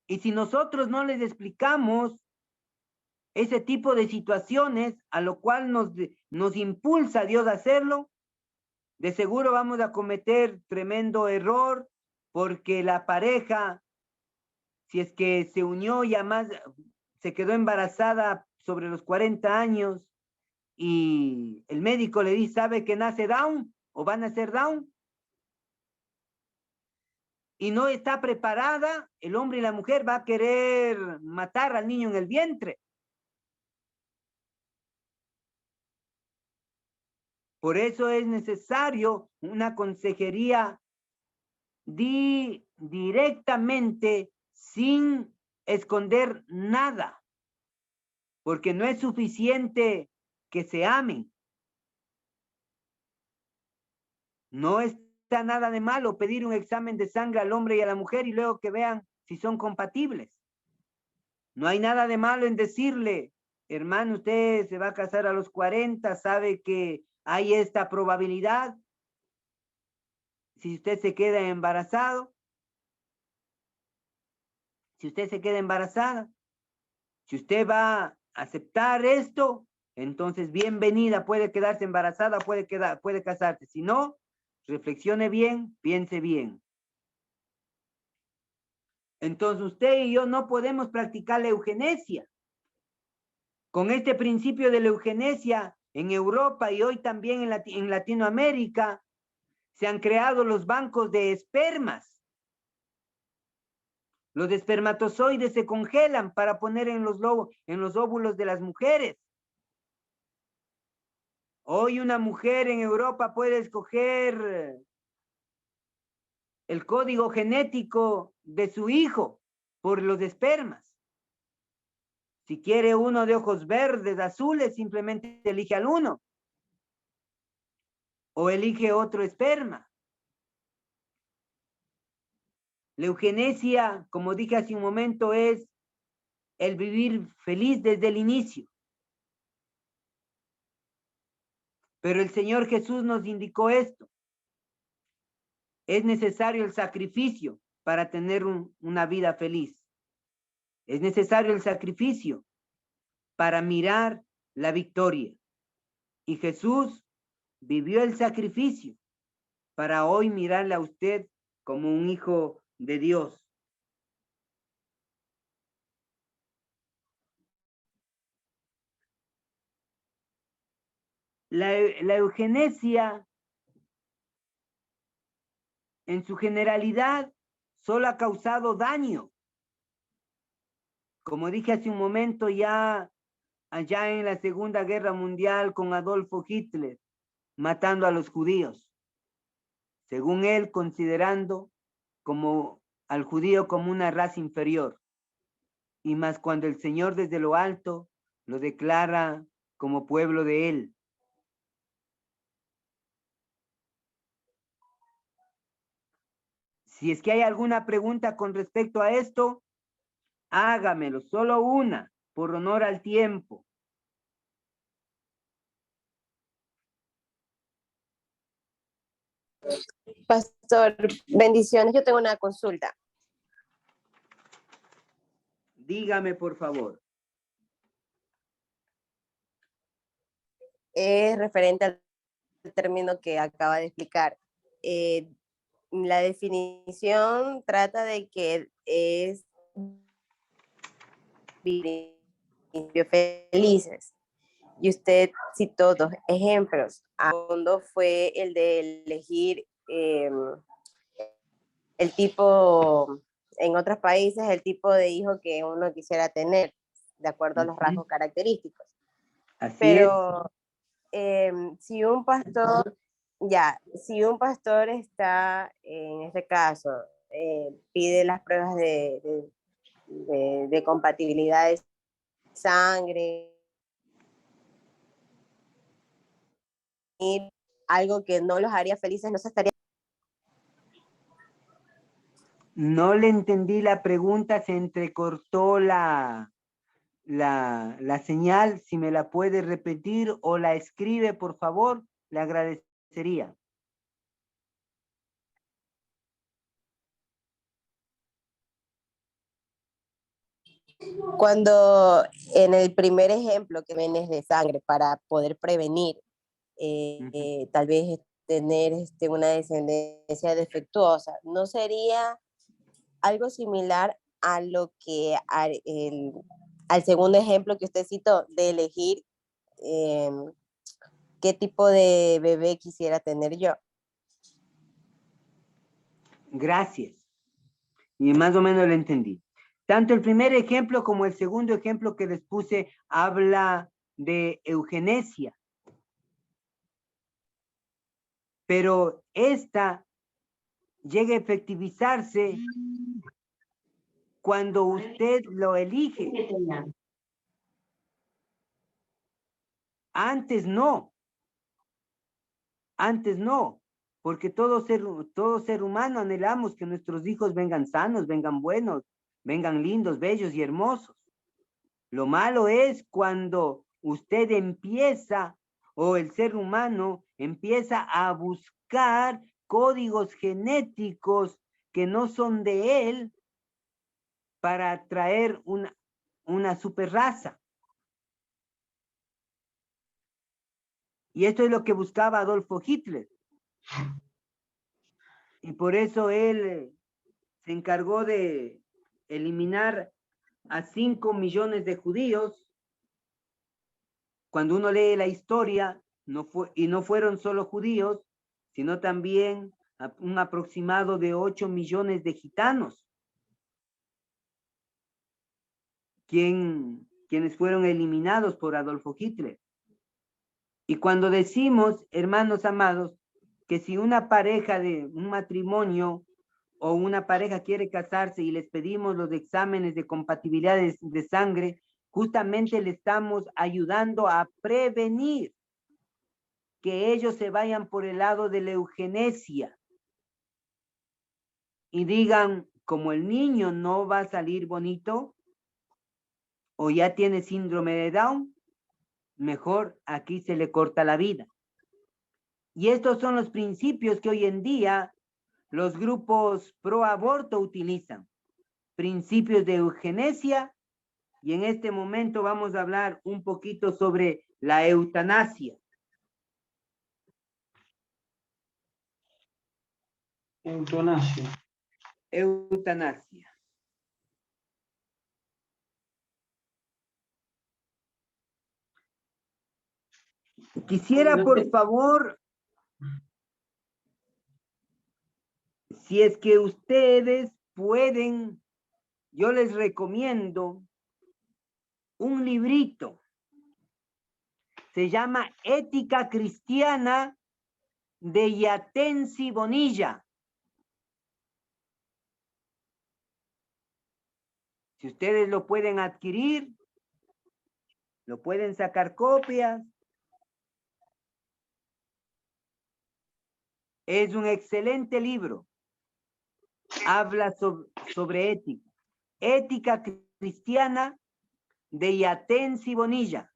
Y si nosotros no les explicamos ese tipo de situaciones, a lo cual nos impulsa Dios a hacerlo, de seguro vamos a cometer tremendo error, porque la pareja, si es que se unió ya más, se quedó embarazada sobre los 40 años y el médico le dice, ¿sabe que nace down o va a nacer down? Y no está preparada, el hombre y la mujer va a querer matar al niño en el vientre. Por eso es necesario una consejería directamente sin esconder nada, porque no es suficiente que se amen. No está nada de malo pedir un examen de sangre al hombre y a la mujer y luego que vean si son compatibles. No hay nada de malo en decirle, hermano, usted se va a casar a los 40, sabe que hay esta probabilidad. Si usted se queda embarazado, si usted se queda embarazada, si usted va a aceptar esto, entonces bienvenida, puede quedarse embarazada, puede casarse. Si no, reflexione bien, piense bien. Entonces usted y yo no podemos practicar la eugenesia. Con este principio de la eugenesia en Europa y hoy también en Latinoamérica, se han creado los bancos de espermas. Los espermatozoides se congelan para poner en los óvulos de las mujeres. Hoy una mujer en Europa puede escoger el código genético de su hijo por los espermas. Si quiere uno de ojos verdes, azules, simplemente elige al uno. O elige otro esperma. La eugenesia, como dije hace un momento, es el vivir feliz desde el inicio. Pero el Señor Jesús nos indicó esto. Es necesario el sacrificio para tener una vida feliz. Es necesario el sacrificio para mirar la victoria. Y Jesús vivió el sacrificio para hoy mirarle a usted como un hijo de Dios. La eugenesia, en su generalidad, solo ha causado daño. Como dije hace un momento, ya allá en la Segunda Guerra Mundial con Adolfo Hitler, matando a los judíos. Según él, considerando como al judío como una raza inferior. Y más cuando el Señor desde lo alto lo declara como pueblo de él. Si es que hay alguna pregunta con respecto a esto, hágamelo, solo una, por honor al tiempo. Pastor, bendiciones. Yo tengo una consulta. Dígame, por favor. Es referente al término que acaba de explicar. La definición trata de que es vivir felices. Y usted citó dos ejemplos. Uno fue el de elegir el tipo, en otros países, el tipo de hijo que uno quisiera tener, de acuerdo a los rasgos característicos. Así Pero si un pastor, si un pastor está, en este caso, pide las pruebas de compatibilidad de sangre, algo que no los haría felices, no se estaría. No le entendí la pregunta, se entrecortó la señal. Si me la puede repetir o la escribe, por favor, le agradecería. Cuando en el primer ejemplo que ven es de sangre para poder prevenir, tal vez tener una descendencia defectuosa, ¿no sería algo similar a lo que al segundo ejemplo que usted citó, de elegir qué tipo de bebé quisiera tener yo? Gracias. Y más o menos lo entendí. Tanto el primer ejemplo como el segundo ejemplo que les puse habla de eugenesia. Pero esta llega a efectivizarse cuando usted lo elige. Antes no. Antes no. Porque todo ser humano anhelamos que nuestros hijos vengan sanos, vengan buenos, vengan lindos, bellos y hermosos. Lo malo es cuando usted empieza, o el ser humano empieza a buscar códigos genéticos que no son de él para traer una super raza. Y esto es lo que buscaba Adolfo Hitler. Y por eso él se encargó de eliminar a 5 millones de judíos. Cuando uno lee la historia, no fueron solo judíos, sino también un aproximado de 8 millones de gitanos, quienes fueron eliminados por Adolfo Hitler. Y cuando decimos, hermanos amados, que si una pareja de un matrimonio o una pareja quiere casarse y les pedimos los exámenes de compatibilidad de sangre, justamente le estamos ayudando a prevenir que ellos se vayan por el lado de la eugenesia y digan, como el niño no va a salir bonito o ya tiene síndrome de Down, mejor aquí se le corta la vida. Y estos son los principios que hoy en día los grupos pro aborto utilizan. Principios de eugenesia, y en este momento vamos a hablar un poquito sobre la eutanasia. Eutanasia. Eutanasia. Quisiera, por favor, si es que ustedes pueden, yo les recomiendo un librito. Se llama Ética Cristiana de Yatensi Bonilla. Si ustedes lo pueden adquirir, lo pueden sacar copias. Es un excelente libro. Habla sobre ética. Ética Cristiana de Yatensi Bonilla.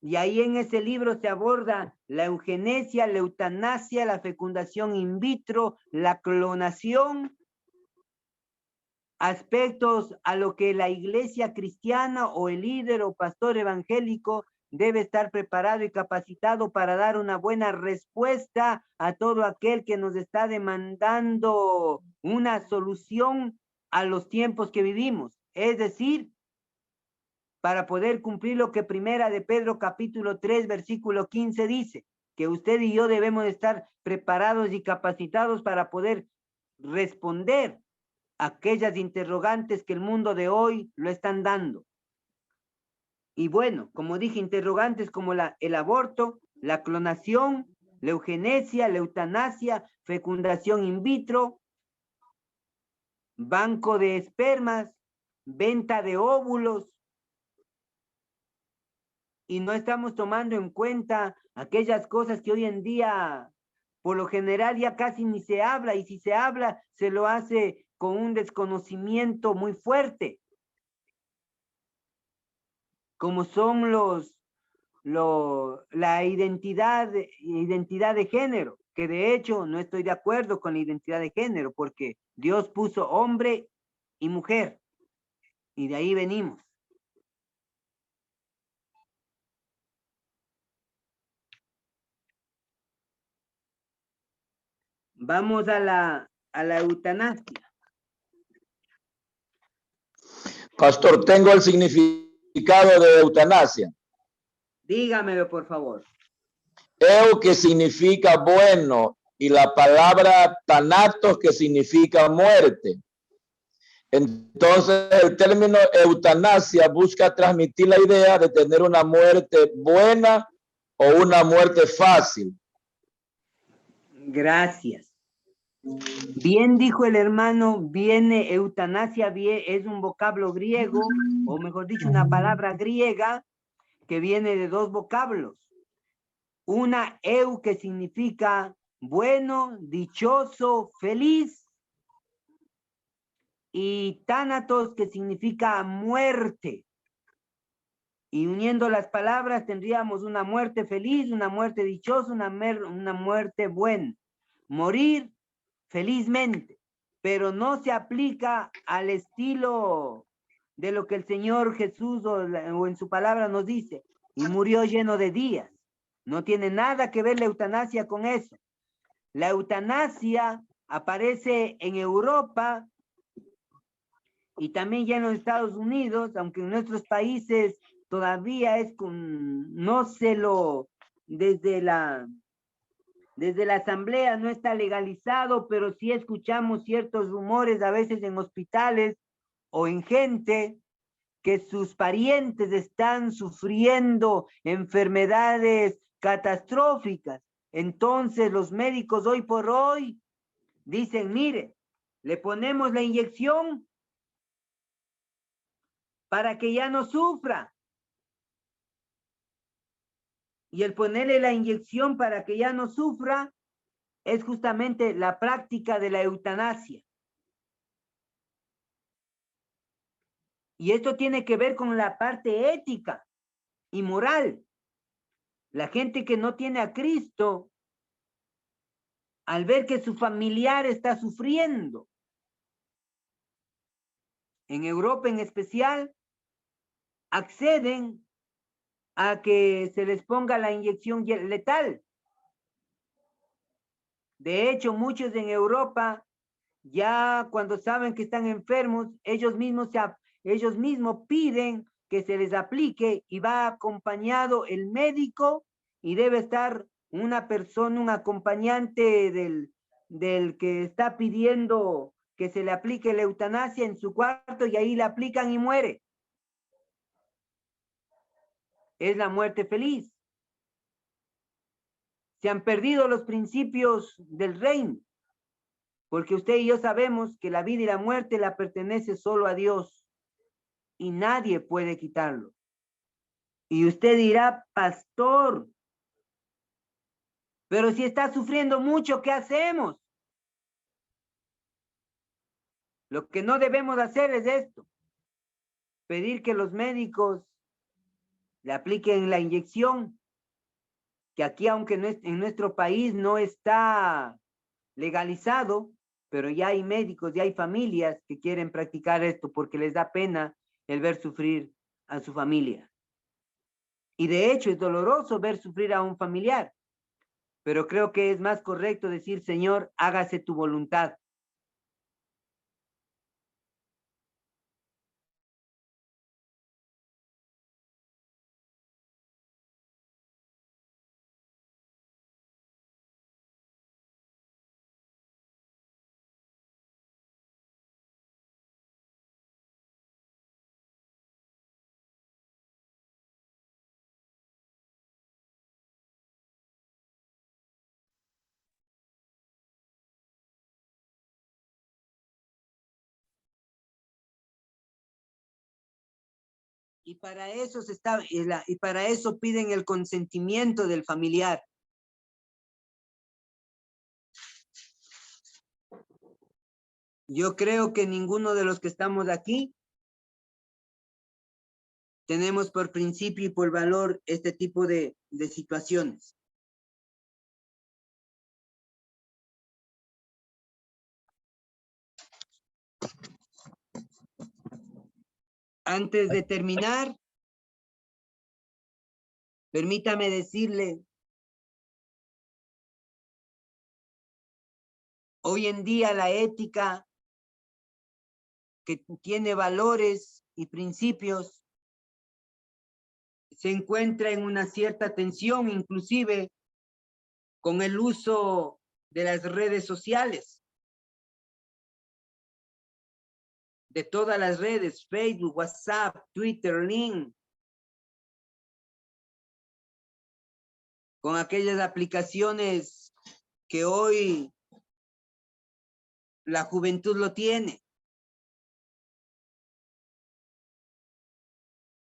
Y ahí en ese libro se aborda la eugenesia, la eutanasia, la fecundación in vitro, la clonación, aspectos a lo que la iglesia cristiana o el líder o pastor evangélico debe estar preparado y capacitado para dar una buena respuesta a todo aquel que nos está demandando una solución a los tiempos que vivimos. Es decir, para poder cumplir lo que Primera de Pedro capítulo 3 versículo 15 dice, que usted y yo debemos estar preparados y capacitados para poder responder a aquellas interrogantes que el mundo de hoy lo están dando. Y bueno, como dije, interrogantes como el aborto, la clonación, la eugenesia, la eutanasia, fecundación in vitro, banco de espermas, venta de óvulos, y no estamos tomando en cuenta aquellas cosas que hoy en día, por lo general, ya casi ni se habla, y si se habla, se lo hace con un desconocimiento muy fuerte, como son la identidad de género, que de hecho no estoy de acuerdo con la identidad de género, porque Dios puso hombre y mujer, y de ahí venimos. Vamos a la eutanasia. Pastor, tengo el significado de eutanasia. Dígamelo, por favor. Eu, que significa bueno, y la palabra thanatos, que significa muerte. Entonces, el término eutanasia busca transmitir la idea de tener una muerte buena o una muerte fácil. Gracias. Bien dijo el hermano, viene eutanasia, es un vocablo griego, o mejor dicho, una palabra griega que viene de dos vocablos. Una eu, que significa bueno, dichoso, feliz, y tánatos, que significa muerte. Y uniendo las palabras tendríamos una muerte feliz, una muerte dichosa, una muerte buena. Morir felizmente, pero no se aplica al estilo de lo que el Señor Jesús o en su palabra nos dice, y murió lleno de días. No tiene nada que ver la eutanasia con eso. La eutanasia aparece en Europa y también ya en los Estados Unidos, aunque en nuestros países todavía desde la asamblea no está legalizado, pero sí escuchamos ciertos rumores a veces en hospitales o en gente que sus parientes están sufriendo enfermedades catastróficas. Entonces los médicos hoy por hoy dicen, mire, le ponemos la inyección para que ya no sufra. Y el ponerle la inyección para que ya no sufra es justamente la práctica de la eutanasia. Y esto tiene que ver con la parte ética y moral. La gente que no tiene a Cristo, al ver que su familiar está sufriendo, en Europa en especial, acceden a que se les ponga la inyección letal. De hecho, muchos en Europa, ya cuando saben que están enfermos, ellos mismos piden que se les aplique y va acompañado el médico y debe estar una persona, un acompañante del que está pidiendo que se le aplique la eutanasia en su cuarto y ahí le aplican y muere. Es la muerte feliz. Se han perdido los principios del reino, porque usted y yo sabemos que la vida y la muerte la pertenece solo a Dios y nadie puede quitarlo. Y usted dirá, pastor, pero si está sufriendo mucho, ¿qué hacemos? Lo que no debemos hacer es esto, pedir que los médicos le apliquen la inyección, que aquí, aunque en nuestro país no está legalizado, pero ya hay médicos, ya hay familias que quieren practicar esto porque les da pena el ver sufrir a su familia. Y de hecho es doloroso ver sufrir a un familiar, pero creo que es más correcto decir, Señor, hágase tu voluntad. Y para eso y para eso piden el consentimiento del familiar. Yo creo que ninguno de los que estamos aquí tenemos por principio y por valor este tipo de situaciones. Antes de terminar, permítame decirle, hoy en día la ética que tiene valores y principios se encuentra en una cierta tensión, inclusive con el uso de las redes sociales, de todas las redes, Facebook, WhatsApp, Twitter, LinkedIn, con aquellas aplicaciones que hoy la juventud lo tiene.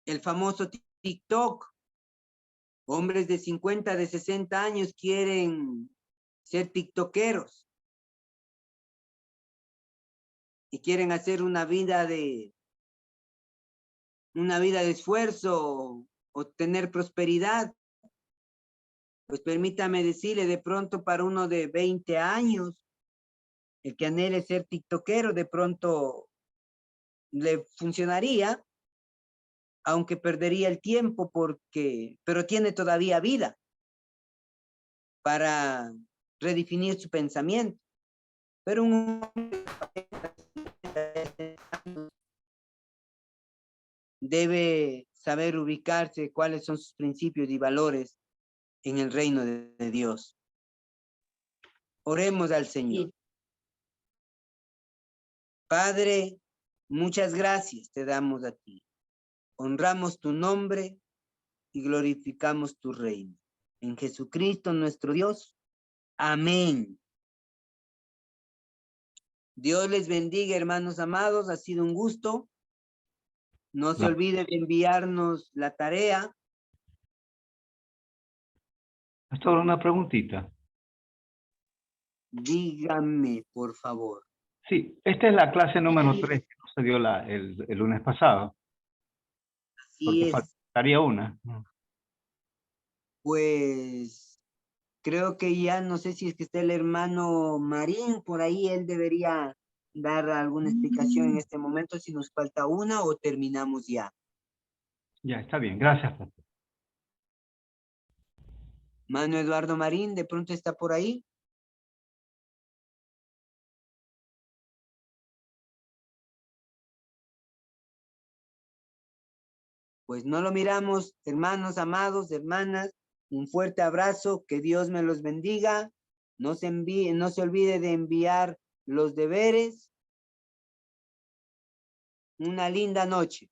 El famoso TikTok. Hombres de 50, de 60 años quieren ser tiktokeros. Y quieren hacer una vida de esfuerzo o tener prosperidad. Pues permítame decirle, de pronto para uno de 20 años, el que anhele ser tiktokero, de pronto le funcionaría, aunque perdería el tiempo pero tiene todavía vida para redefinir su pensamiento. Pero un hombre debe saber ubicarse cuáles son sus principios y valores en el reino de Dios. Oremos al Señor. Padre, Muchas gracias te damos a ti. Honramos tu nombre y glorificamos tu reino. En Jesucristo nuestro Dios. Amén. Dios les bendiga, hermanos amados. Ha sido un gusto. No se olvide de enviarnos la tarea. Pastor, una preguntita. Dígame, por favor. Sí, esta es la clase número 3 que no se dio el lunes pasado. Así Porque es. faltaría una. Pues creo que ya no sé si es que está el hermano Marín por ahí. Él debería dar alguna explicación en este momento si nos falta una o terminamos ya. Ya, está bien. Gracias, pastor. Mano Eduardo Marín, de pronto está por ahí. Pues no lo miramos, hermanos amados, hermanas. Un fuerte abrazo, que Dios me los bendiga. No se olvide de enviar los deberes. Una linda noche.